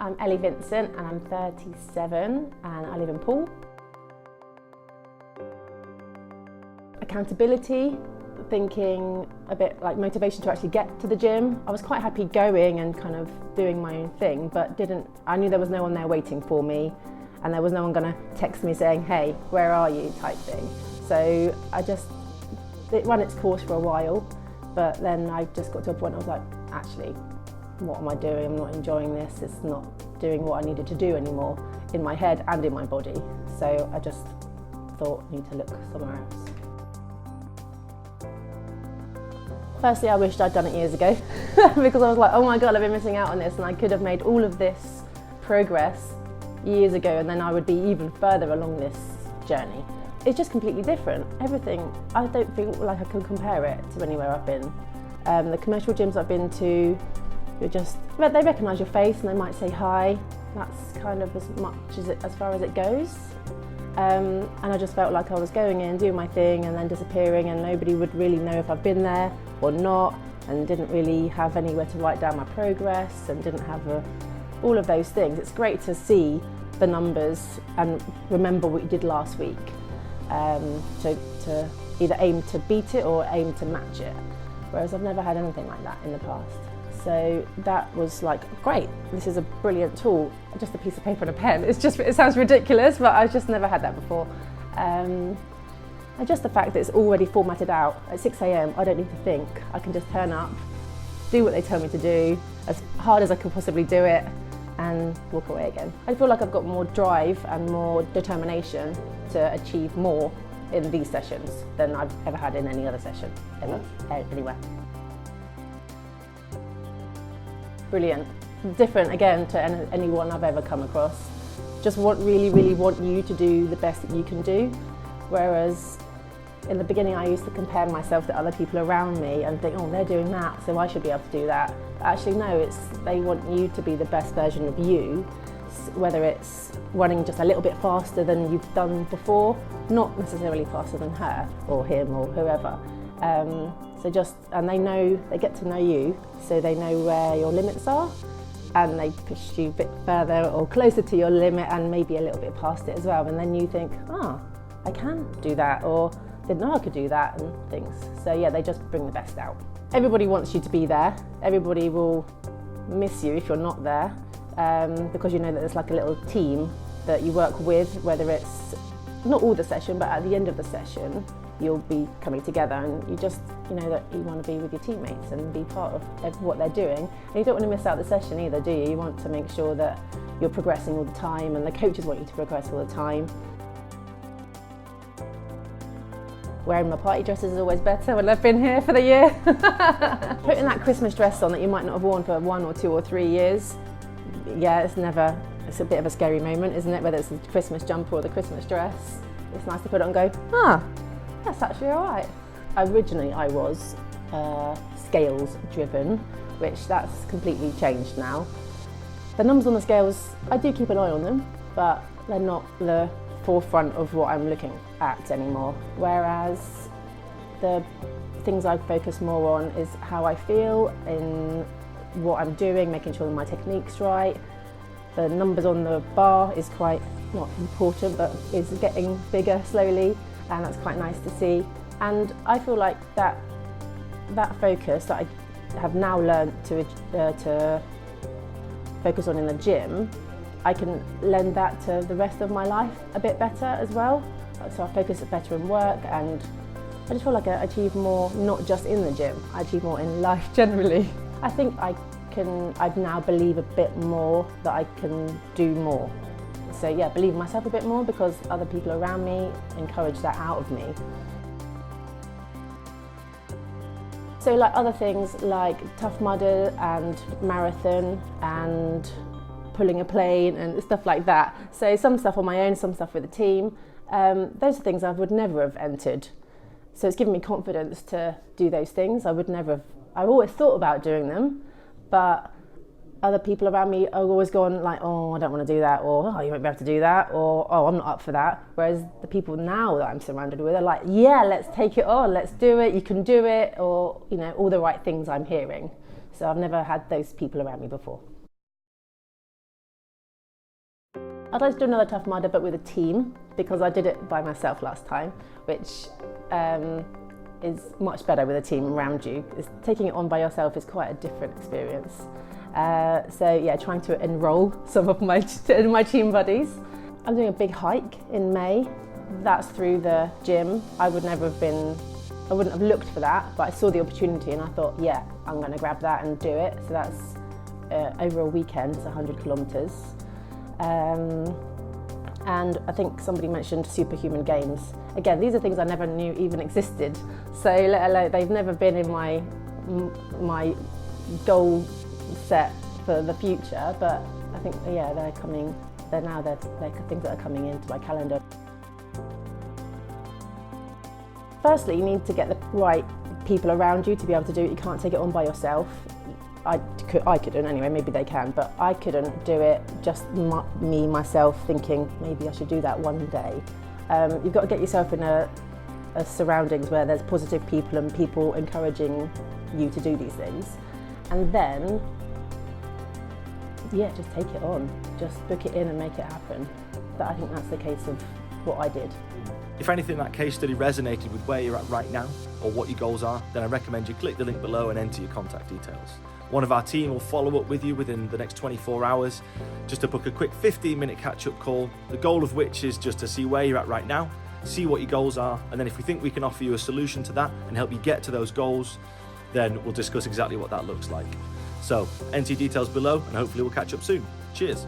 I'm Elle Vincent and I'm 37 and I live in Poole. Accountability, thinking a bit like motivation to actually get to the gym. I was quite happy going and kind of doing my own thing, but I knew there was no one there waiting for me and there was no one going to text me saying, hey, where are you type thing. So it ran its course for a while, but then I just got to a point I was like, actually, what am I doing? I'm not enjoying this. It's not doing what I needed to do anymore in my head and in my body. So I just thought I need to look somewhere else. Firstly, I wished I'd done it years ago because I was like, oh my God, I've been missing out on this, and I could have made all of this progress years ago and then I would be even further along this journey. It's just completely different. Everything, I don't feel like I can compare it to anywhere I've been. The commercial gyms I've been to, they recognise your face and they might say hi. That's kind of as far as it goes. And I just felt like I was going in, doing my thing and then disappearing, and nobody would really know if I've been there or not, and didn't really have anywhere to write down my progress and didn't have all of those things. It's great to see the numbers and remember what you did last week. To either aim to beat it or aim to match it, whereas I've never had anything like that in the past. So that was like, great, this is a brilliant tool, just a piece of paper and a pen. It sounds ridiculous, but I've just never had that before. And just the fact that it's already formatted out. At 6 AM, I don't need to think. I can just turn up, do what they tell me to do, as hard as I can possibly do it, and walk away again. I feel like I've got more drive and more determination to achieve more in these sessions than I've ever had in any other session, anywhere. Brilliant. Different again to anyone I've ever come across. Just really want you to do the best that you can do. Whereas in the beginning I used to compare myself to other people around me and think, oh, they're doing that, so I should be able to do that. But actually no, they want you to be the best version of you, whether it's running just a little bit faster than you've done before, not necessarily faster than her or him or whoever. And they get to know you, so they know where your limits are, and they push you a bit further or closer to your limit and maybe a little bit past it as well. And then you think, I can do that, or didn't know I could do that, and things. So yeah, they just bring the best out. Everybody wants you to be there. Everybody will miss you if you're not there, because you know that there's like a little team that you work with, whether it's not all the session, but at the end of the session, you'll be coming together, and you know that you want to be with your teammates and be part of what they're doing. And you don't want to miss out the session either, do you? You want to make sure that you're progressing all the time, and the coaches want you to progress all the time. Wearing my party dresses is always better when I've been here for the year. Putting that Christmas dress on that you might not have worn for 1 or 2 or 3 years, yeah, it's a bit of a scary moment, isn't it? Whether it's the Christmas jumper or the Christmas dress. It's nice to put it on and go, that's actually all right. Originally I was scales driven, which that's completely changed now. The numbers on the scales, I do keep an eye on them, but they're not the forefront of what I'm looking at anymore. Whereas the things I focus more on is how I feel in what I'm doing, making sure that my technique's right. The numbers on the bar is quite, not important, but is getting bigger slowly, and that's quite nice to see. And I feel like that focus that I have now learned to focus on in the gym, I can lend that to the rest of my life a bit better as well. So I focus better in work, and I just feel like I achieve more, not just in the gym, I achieve more in life generally. I think I now believe a bit more that I can do more. So yeah, believe in myself a bit more because other people around me encourage that out of me. So like other things like Tough Mudder and marathon and pulling a plane and stuff like that. So some stuff on my own, some stuff with the team. Those are things I would never have entered. So it's given me confidence to do those things. I've always thought about doing them, but other people around me are always gone like, oh, I don't want to do that, or oh, you won't be able to do that, or oh, I'm not up for that. Whereas the people now that I'm surrounded with are like, yeah, let's take it on, let's do it, you can do it, or you know, all the right things I'm hearing. So I've never had those people around me before. I'd like to do another Tough Mudder, but with a team, because I did it by myself last time, which is much better with a team around you. Taking it on by yourself is quite a different experience. So yeah, trying to enroll some of my team buddies. I'm doing a big hike in May. That's through the gym. I wouldn't have looked for that, but I saw the opportunity and I thought, yeah, I'm going to grab that and do it. So that's over a weekend, it's 100 kilometres. And I think somebody mentioned superhuman games. Again, these are things I never knew even existed. So let alone, they've never been in my goal set for the future, but I think, yeah, they're things that are coming into my calendar. Firstly, you need to get the right people around you to be able to do it. You can't take it on by yourself. I couldn't anyway, maybe they can, but I couldn't do it just myself thinking maybe I should do that one day. You've got to get yourself in a surroundings where there's positive people and people encouraging you to do these things. And then, yeah, just take it on. Just book it in and make it happen. But I think that's the case of what I did. If anything, that case study resonated with where you're at right now or what your goals are, then I recommend you click the link below and enter your contact details. One of our team will follow up with you within the next 24 hours just to book a quick 15-minute catch-up call, the goal of which is just to see where you're at right now, see what your goals are, and then if we think we can offer you a solution to that and help you get to those goals, then we'll discuss exactly what that looks like. So, enter your details below and hopefully we'll catch up soon. Cheers.